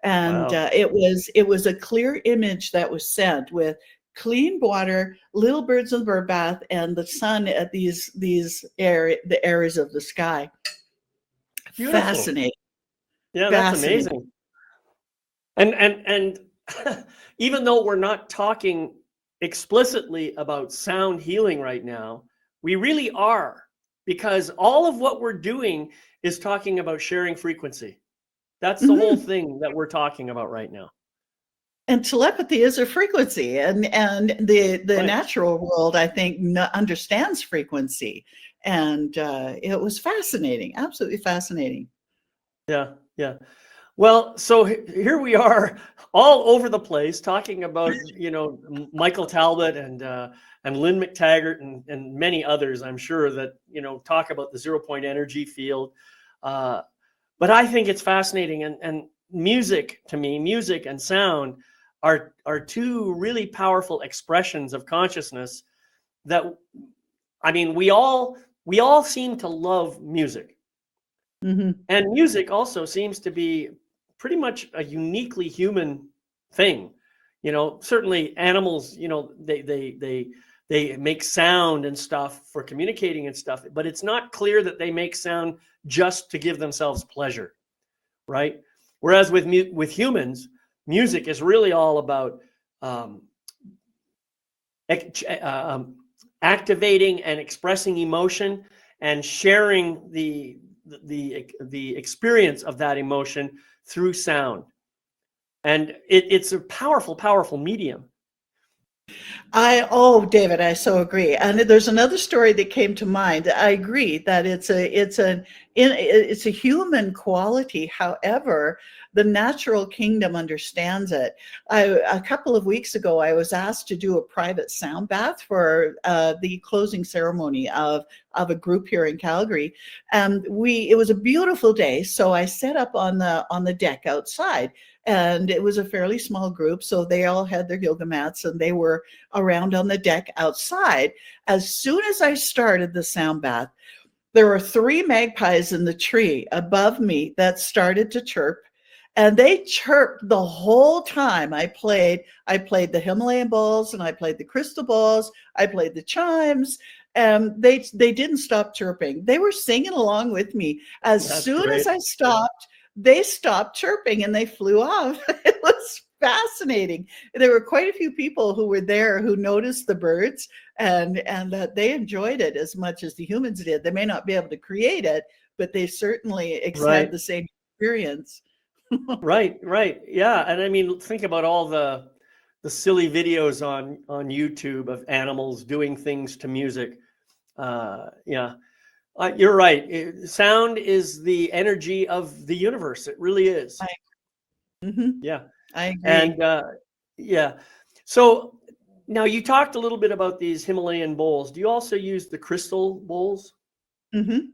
And Wow. it was a clear image that was sent with clean water, little birds in the bird bath, and the sun at the areas of the sky. Beautiful. Fascinating. Yeah, that's Fascinating. amazing. And even though we're not talking explicitly about sound healing right now, we really are, because all of what we're doing is talking about sharing frequency. That's the whole thing that we're talking about right now. And telepathy is a frequency, and the Right. natural world, I think, understands frequency. And it was fascinating, absolutely fascinating. Yeah, yeah. Well, so here we are, all over the place, talking about Michael Talbot and Lynn McTaggart and many others, I'm sure, that talk about the 0 point energy field. But I think it's fascinating, and music, to me, music and sound are two really powerful expressions of consciousness that, I mean, we all seem to love music. Mm-hmm. And music also seems to be pretty much a uniquely human thing. Certainly animals, they make sound and stuff for communicating and stuff, but it's not clear that they make sound just to give themselves pleasure, right? Whereas with humans, music is really all about activating and expressing emotion and sharing the experience of that emotion through sound. And it's a powerful medium. David, I so agree. And there's another story that came to mind. I agree that it's a human quality. However, the natural kingdom understands it. A couple of weeks ago, I was asked to do a private sound bath for the closing ceremony of a group here in Calgary. And it was a beautiful day. So I set up on the deck outside. And it was a fairly small group, so they all had their yoga mats, and they were around on the deck outside. As soon as I started the sound bath, there were 3 magpies in the tree above me that started to chirp, and they chirped the whole time I played. I played the Himalayan bowls, and I played the crystal balls, I played the chimes, and they didn't stop chirping. They were singing along with me. As That's soon great. as I stopped, they stopped chirping and they flew off. It was fascinating. There were quite a few people who were there who noticed the birds, and that they enjoyed it as much as the humans did. They may not be able to create it, but they certainly had the same experience. Right. Yeah. And I mean, think about all the silly videos on YouTube of animals doing things to music. Yeah. You're right. Sound is the energy of the universe. It really is. Yeah. I agree. And yeah. So now you talked a little bit about these Himalayan bowls. Do you also use the crystal bowls? Mm-hmm.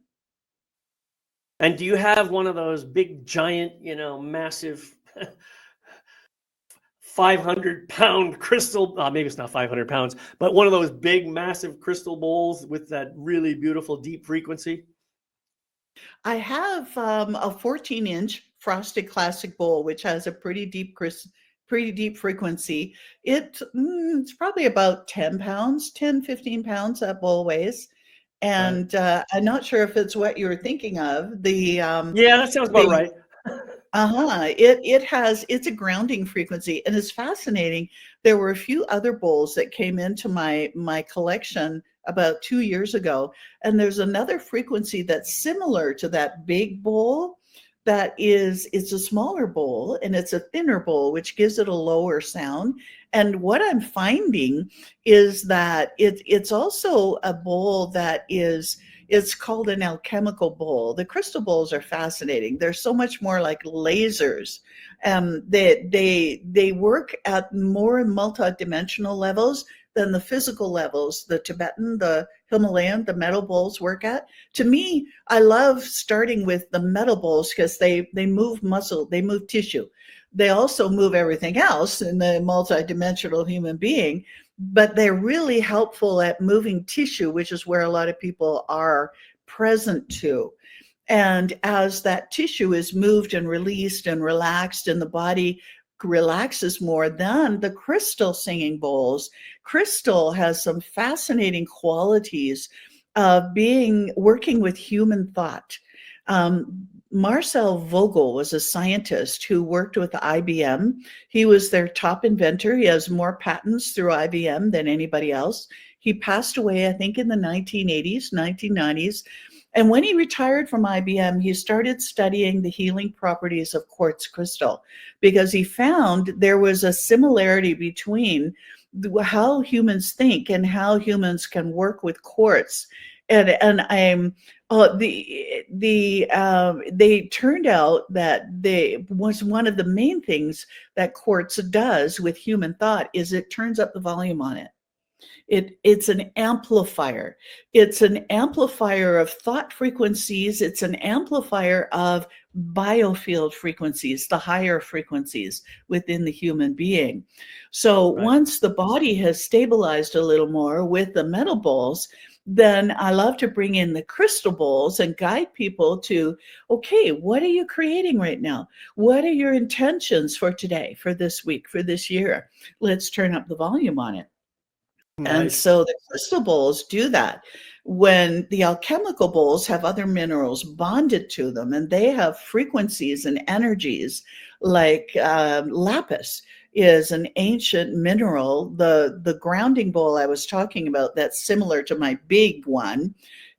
And do you have one of those big, giant, massive 500-pound crystal, maybe it's not 500 pounds, but one of those big, massive crystal bowls with that really beautiful deep frequency? I have a 14-inch frosted classic bowl, which has a pretty deep frequency. It's probably about 10 pounds, 10, 15 pounds that bowl weighs. Right. And I'm not sure if it's what you were thinking of. Yeah, that sounds about The right. it's a grounding frequency, and it's fascinating. There were a few other bowls that came into my collection about 2 years ago, and there's another frequency that's similar to that big bowl. It's a smaller bowl and it's a thinner bowl, which gives it a lower sound. And what I'm finding is that it's also a bowl that it's called an alchemical bowl. The crystal bowls are fascinating. They're so much more like lasers. They work at more multidimensional levels than the physical levels the Tibetan, the Himalayan, the metal bowls work at. To me, I love starting with the metal bowls because they move muscle, they move tissue. They also move everything else in the multidimensional human being, but they're really helpful at moving tissue, which is where a lot of people are present to. And as that tissue is moved and released and relaxed, and the body relaxes more than the crystal singing bowls, crystal has some fascinating qualities of working with human thought. Marcel Vogel was a scientist who worked with IBM. He was their top inventor. He has more patents through IBM than anybody else. He passed away, I think, in the 1980s, 1990s. And when he retired from IBM, he started studying the healing properties of quartz crystal because he found there was a similarity between how humans think and how humans can work with quartz. And I'm they turned out that was one of the main things that quartz does with human thought is it turns up the volume on it. It's an amplifier. It's an amplifier of thought frequencies. It's an amplifier of biofield frequencies, the higher frequencies within the human being. So Right. once the body has stabilized a little more with the metal bowls, then I love to bring in the crystal bowls and guide people to, okay, what are you creating right now? What are your intentions for today, for this week, for this year? Let's turn up the volume on it. And Nice. so the crystal bowls do that. When the alchemical bowls have other minerals bonded to them, and they have frequencies and energies like lapis is an ancient mineral. The grounding bowl I was talking about that's similar to my big one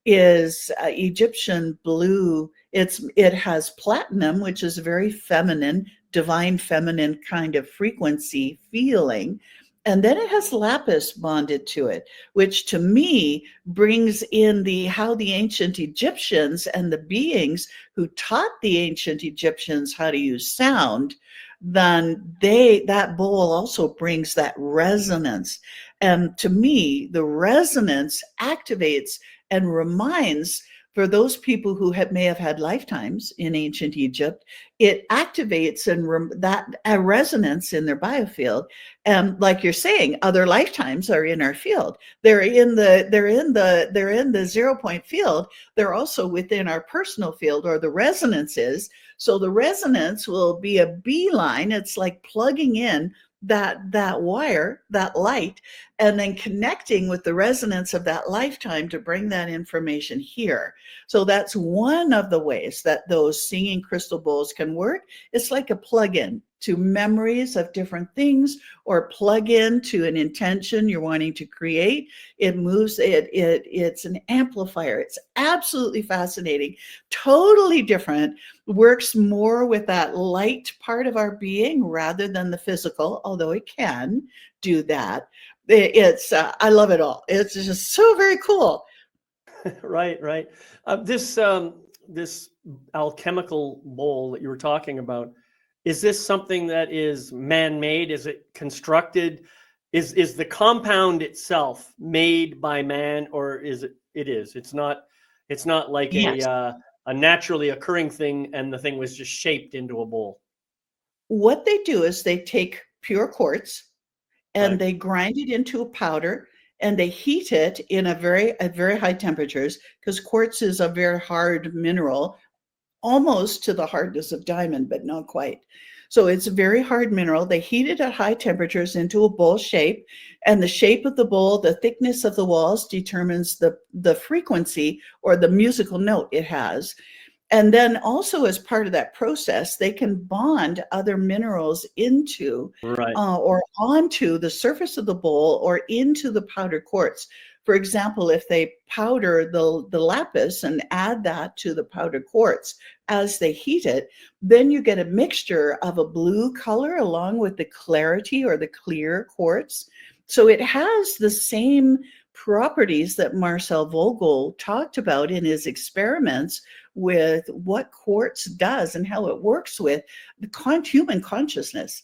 is Egyptian blue. It has platinum, which is a very feminine, divine feminine kind of frequency feeling. And then it has lapis bonded to it, which to me brings in how the ancient Egyptians and the beings who taught the ancient Egyptians how to use sound, then that bowl also brings that resonance. And to me, the resonance activates and reminds, for those people who may have had lifetimes in ancient Egypt, it activates that a resonance in their biofield. And like you're saying, other lifetimes are in our field. They're in the 0 point field. They're also within our personal field, or the resonance is. So the resonance will be a beeline. It's like plugging in that wire, that light, and then connecting with the resonance of that lifetime to bring that information here. So that's one of the ways that those singing crystal bowls can work. It's like a plug-in to memories of different things, or plug in to an intention you're wanting to create. It moves it's an amplifier. It's absolutely fascinating, totally different, works more with that light part of our being rather than the physical, although it can do that. I love it all. It's just so very cool. Right, right. This alchemical bowl that you were talking about, is this something that is man-made? Is it constructed? Is the compound itself made by man, or is it? It is. It's not. It's not like Yes. A naturally occurring thing, and the thing was just shaped into a bowl. What they do is they take pure quartz, and Right. they grind it into a powder, and they heat it in at very high temperatures, because quartz is a very hard mineral, almost to the hardness of diamond, but not quite. So it's a very hard mineral. They heat it at high temperatures into a bowl shape, and the shape of the bowl, the thickness of the walls determines the frequency or the musical note it has. And then also, as part of that process, they can bond other minerals into Right. or onto the surface of the bowl or into the powdered quartz. For example, if they powder the lapis and add that to the powdered quartz as they heat it, then you get a mixture of a blue color along with the clarity or the clear quartz. So it has the same properties that Marcel Vogel talked about in his experiments with what quartz does and how it works with the human consciousness.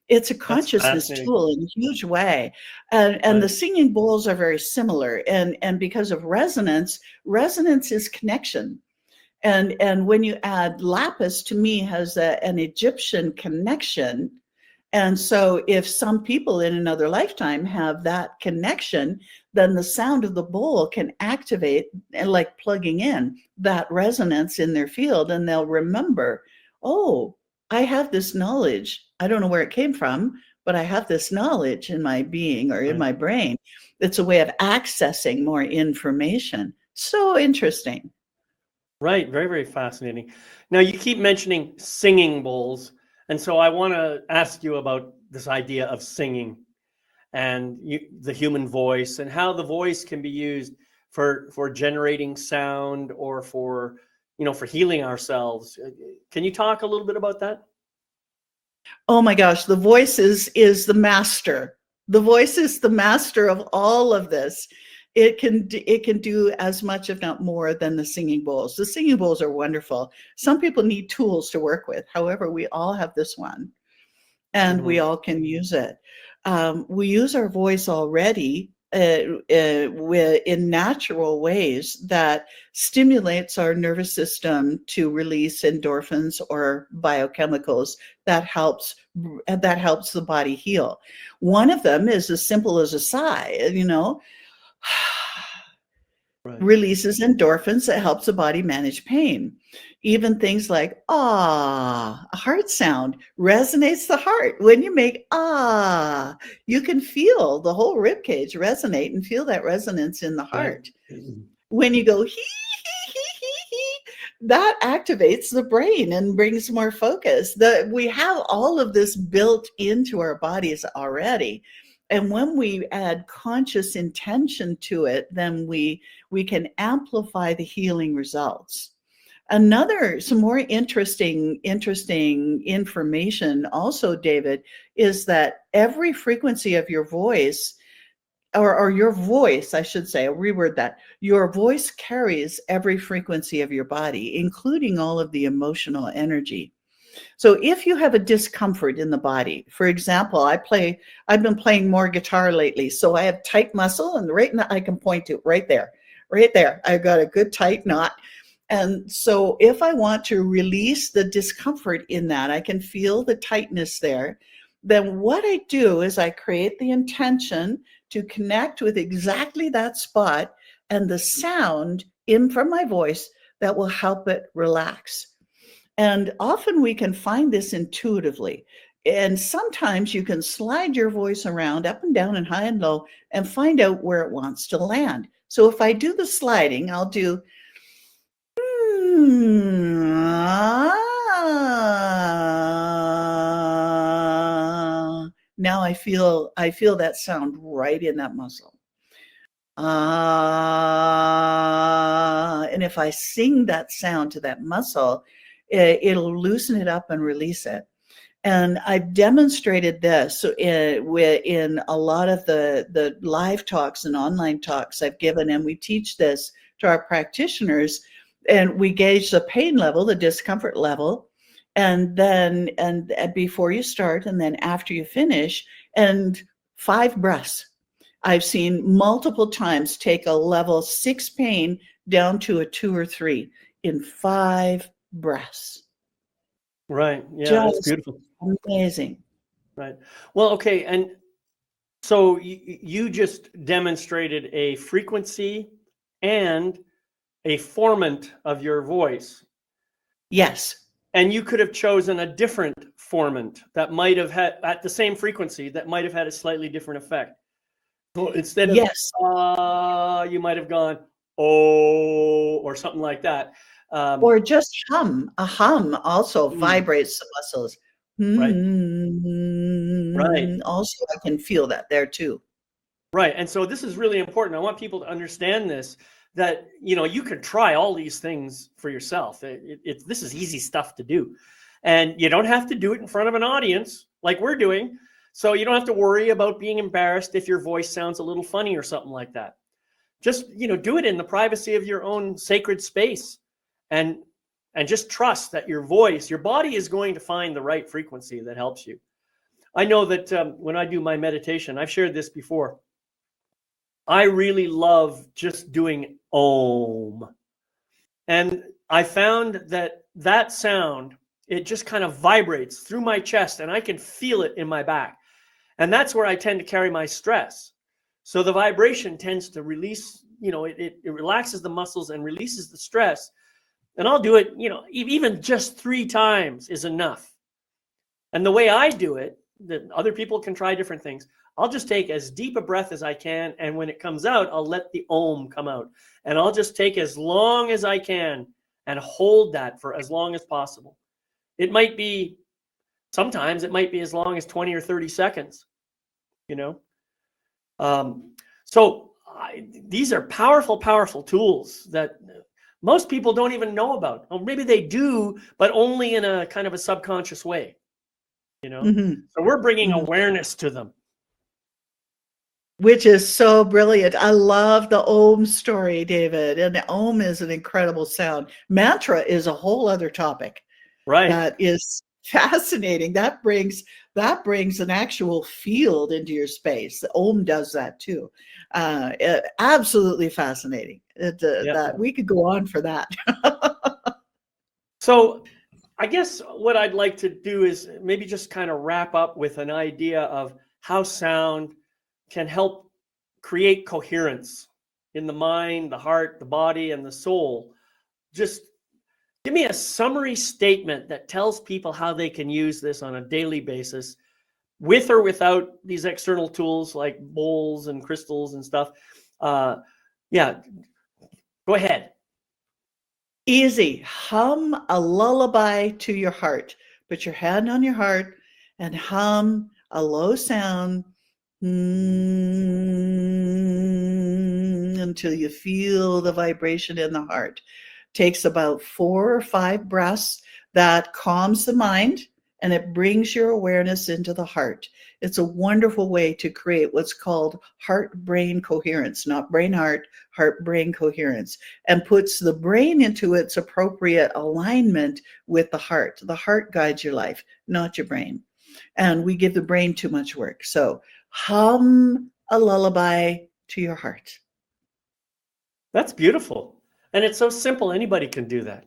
It's a That's consciousness fascinating. tool in a huge way. And the Right. singing bowls are very similar. And because of resonance, resonance is connection. And when you add lapis, to me, has an Egyptian connection. And so if some people in another lifetime have that connection, then the sound of the bowl can activate, and like plugging in that resonance in their field, and they'll remember, oh, I have this knowledge. I don't know where it came from, but I have this knowledge in my being or in Right. my brain. It's a way of accessing more information. So interesting. Right. Very, very fascinating. Now, you keep mentioning singing bowls. And so I want to ask you about this idea of singing and the human voice and how the voice can be used for generating sound or for, for healing ourselves. Can you talk a little bit about that? Oh my gosh, the voice is the master. The voice is the master of all of this. It can do as much, if not more, than the singing bowls. The singing bowls are wonderful. Some people need tools to work with. However, we all have this one, and we Hmm. all can use it. We use our voice already in natural ways that stimulates our nervous system to release endorphins or biochemicals that helps the body heal. One of them is as simple as a sigh, Right. releases endorphins that helps the body manage pain. Even things like a heart sound resonates the heart. When you make you can feel the whole rib cage resonate and feel that resonance in the Right. heart. When you go hee, that activates the brain and brings more focus. We have all of this built into our bodies already. And when we add conscious intention to it, then we can amplify the healing results. Some more interesting information also, David, is that every frequency of your voice, or your voice, I should say, I'll reword that. Your voice carries every frequency of your body, including all of the emotional energy. So if you have a discomfort in the body, for example, I've been playing more guitar lately, so I have tight muscle, and right now I can point to right there. I've got a good tight knot. And so if I want to release the discomfort in that, I can feel the tightness there. Then what I do is I create the intention to connect with exactly that spot and the sound in from my voice that will help it relax. And often we can find this intuitively. And sometimes you can slide your voice around up and down and high and low and find out where it wants to land. So if I do the sliding, I'll do now I feel that sound right in that muscle. And if I sing that sound to that muscle, it'll loosen it up and release it. And I've demonstrated this in a lot of the live talks and online talks I've given, and we teach this to our practitioners. And we gauge the pain level, the discomfort level, and then and before you start, and then after you finish, and 5 breaths. I've seen multiple times take a level 6 pain down to a 2 or 3 in 5 breaths. Right. Yeah, that's Just beautiful. amazing. Right. Well, okay. And so you just demonstrated a frequency and a formant of your voice. Yes. And you could have chosen a different formant that might have had, at the same frequency, that might have had a slightly different effect. So instead of Yes. you might have gone oh or something like that. Or just hum. A hum also Mm, vibrates the muscles. right, right, Also, I can feel that there too. right. And so this is really important. I want people to understand this, that you can try all these things for yourself. This is easy stuff to do, and you don't have to do it in front of an audience like we're doing. So you don't have to worry about being embarrassed if your voice sounds a little funny or something like that. Just do it in the privacy of your own sacred space, and just trust that your voice, your body is going to find the right frequency that helps you. I know that when I do my meditation, I've shared this before, I really love just doing om. And I found that sound, it just kind of vibrates through my chest and I can feel it in my back. And that's where I tend to carry my stress. So the vibration tends to release, it relaxes the muscles and releases the stress. And I'll do it, even just 3 times is enough. And the way I do it, that other people can try different things. I'll just take as deep a breath as I can. And when it comes out, I'll let the om come out. And I'll just take as long as I can and hold that for as long as possible. Sometimes it might be as long as 20 or 30 seconds, you know? So these are powerful, powerful tools that most people don't even know about. Or maybe they do, but only in a kind of a subconscious way, So we're bringing awareness to them. Which is so brilliant. I love the Om story, David. And the Om is an incredible sound. Mantra is a whole other topic. Right. That is fascinating. That brings an actual field into your space. The Om does that too. Absolutely fascinating. That we could go on for that. So I guess what I'd like to do is maybe just kind of wrap up with an idea of how sound can help create coherence in the mind, the heart, the body, and the soul. Just give me a summary statement that tells people how they can use this on a daily basis, with or without these external tools like bowls and crystals and stuff. Yeah, go ahead. Easy. Hum a lullaby to your heart. Put your hand on your heart and hum a low sound until you feel the vibration in the heart. Takes about 4 or 5 breaths. That calms the mind and it brings your awareness into the heart. It's a wonderful way to create what's called heart-brain coherence, not brain-heart, heart-brain coherence, and puts the brain into its appropriate alignment with the heart. The heart guides your life, not your brain. And we give the brain too much work. So hum a lullaby to your heart. That's beautiful. And it's so simple. Anybody can do that.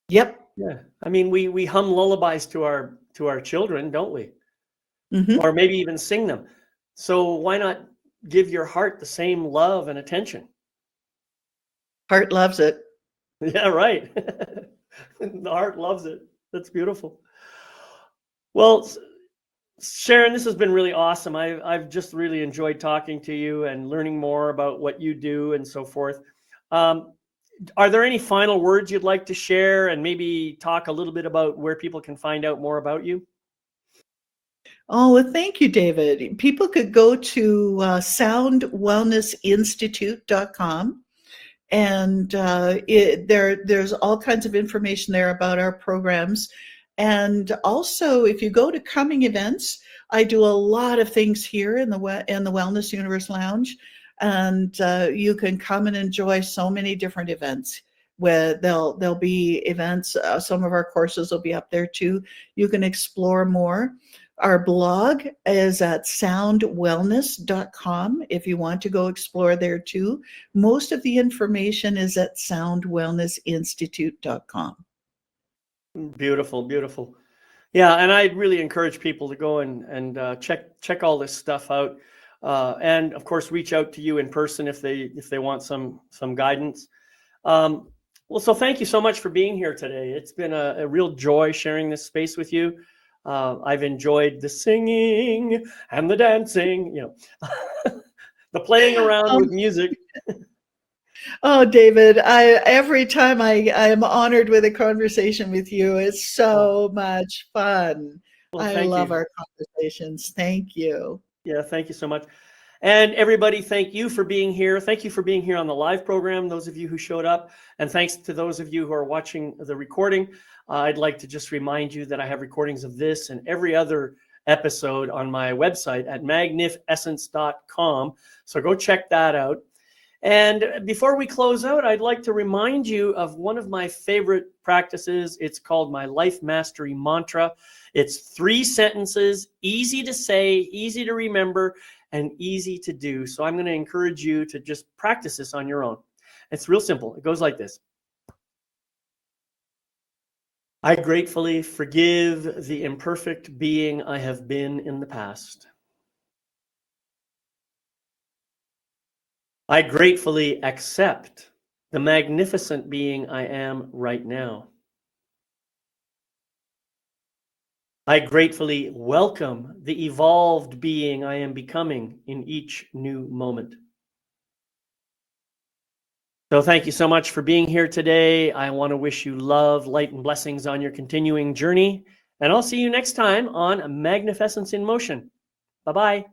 Yep. Yeah. I mean, we hum lullabies to our children, don't we? Mm-hmm. Or maybe even sing them. So why not give your heart the same love and attention? Heart loves it. Yeah, right. The heart loves it. That's beautiful. Well, Sharon, this has been really awesome. I've just really enjoyed talking to you and learning more about what you do and so forth. Are there any final words you'd like to share, and maybe talk a little bit about where people can find out more about you? Oh, well, thank you, David. People could go to soundwellnessinstitute.com. And there's all kinds of information there about our programs. And also, if you go to coming events, I do a lot of things here in the Wellness Universe Lounge. And you can come and enjoy so many different events where there'll be events. Some of our courses will be up there too. You can explore more. Our blog is at soundwellness.com if you want to go explore there too. Most of the information is at soundwellnessinstitute.com. Beautiful, beautiful. Yeah, and I'd really encourage people to go and check all this stuff out, and of course reach out to you in person if they want some guidance. Well, so thank you so much for being here today. It's been a real joy sharing this space with you. I've enjoyed the singing and the dancing, the playing around with music. Oh, David, every time I am honored with a conversation with you. It's so much fun. Well, I thank love you. our conversations. Thank you. Yeah, thank you so much. And everybody, thank you for being here. Thank you for being here on the live program, those of you who showed up. And thanks to those of you who are watching the recording. I'd like to just remind you that I have recordings of this and every other episode on my website at MagnifEssence.com. So go check that out. And before we close out, I'd like to remind you of one of my favorite practices. It's called my Life Mastery Mantra. It's 3 sentences, easy to say, easy to remember, and easy to do. So I'm going to encourage you to just practice this on your own. It's real simple. It goes like this. I gratefully forgive the imperfect being I have been in the past. I gratefully accept the magnificent being I am right now. I gratefully welcome the evolved being I am becoming in each new moment. So thank you so much for being here today. I want to wish you love, light, and blessings on your continuing journey. And I'll see you next time on MagnifEssence in Motion. Bye-bye.